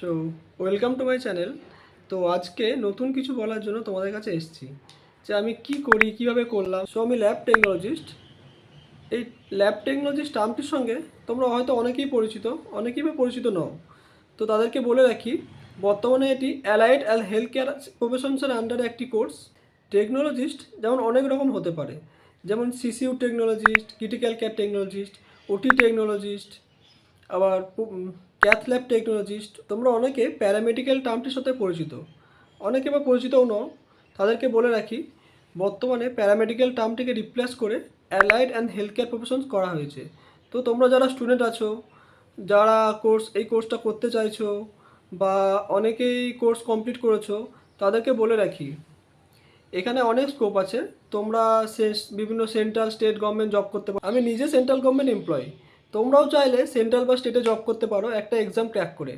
So welcome to my channel. তো আজকে নতুন কিছু বলার জন্য তোমাদের কাছে এসেছি যে আমি কি করি, কিভাবে করলাম। সো আমি ল্যাব টেকনোলজিস্ট। এই ল্যাব টেকনোলজিস্ট টার্মটির সঙ্গে তোমরা হয়তো অনেকেই পরিচিত, অনেকেই বা পরিচিত নও। তো তাদেরকে বলে রাখি, বর্তমানে এটি অ্যালাইড অ্যান্ড হেলথ কেয়ার প্রফেশনসের আন্ডারে একটি কোর্স। টেকনোলজিস্ট যেমন অনেক রকম হতে পারে, যেমন CCU technologist, critical care technologist, ওটি টেকনোলজিস্ট, আবার ক্যাথ ল্যাব টেকনোলজিস্ট। তোমরা অনেকে প্যারামেডিক্যাল টার্মটির সাথে পরিচিত, অনেকে বা পরিচিতও নও। তাদেরকে বলে রাখি, বর্তমানে প্যারামেডিক্যাল টার্মটিকে রিপ্লেস করে allied and health care professions করা হয়েছে। তো তোমরা যারা স্টুডেন্ট আছো, যারা এই কোর্সটা করতে চাইছো, বা অনেকেই কোর্স কমপ্লিট করেছো, তাদেরকে বলে রাখি এখানে অনেক স্কোপ আছে। তোমরা বিভিন্ন সেন্ট্রাল স্টেট গভর্নমেন্ট জব করতে পারো। আমি নিজে সেন্ট্রাল গভর্নমেন্ট এমপ্লয়ি। তোমরাও চাইলে সেন্ট্রাল বা স্টেটে জব করতে পারো একটা এক্সাম ক্র্যাক করে।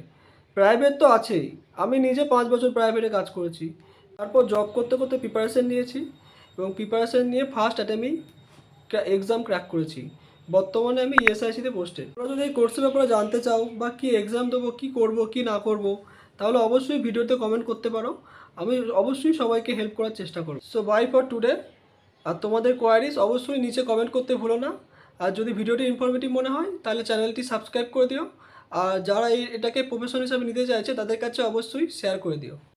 প্রাইভেট তো আছেই, আমি নিজে 5 বছর প্রাইভেটে কাজ করেছি। তারপর জব করতে করতে প্রিপারেশন নিয়েছি, এবং প্রিপারেশন নিয়ে ফার্স্ট অ্যাটেম্পেই এক্সাম ক্র্যাক করেছি। বর্তমানে আমি ইএসআইসিতে পোস্টেড। তোমরা যদি এই কোর্সের ব্যাপারে জানতে চাও, বা কি এক্সাম দেবো, কী করবো কী না করবো, তাহলে অবশ্যই ভিডিওতে কমেন্ট করতে পারো। আমি অবশ্যই সবাইকে হেল্প করার চেষ্টা করব। So bye for today. আর তোমাদের কোয়ারিজ অবশ্যই নিচে কমেন্ট করতে ভুলো না। আর যদি ভিডিওটি ইনফরমেটিভ মনে হয় তাহলে চ্যানেলটি সাবস্ক্রাইব করে দিও। আর যারা এটাকে প্রফেশন হিসাবে নিতে চাইছে তাদের কাছে অবশ্যই শেয়ার করে দিও।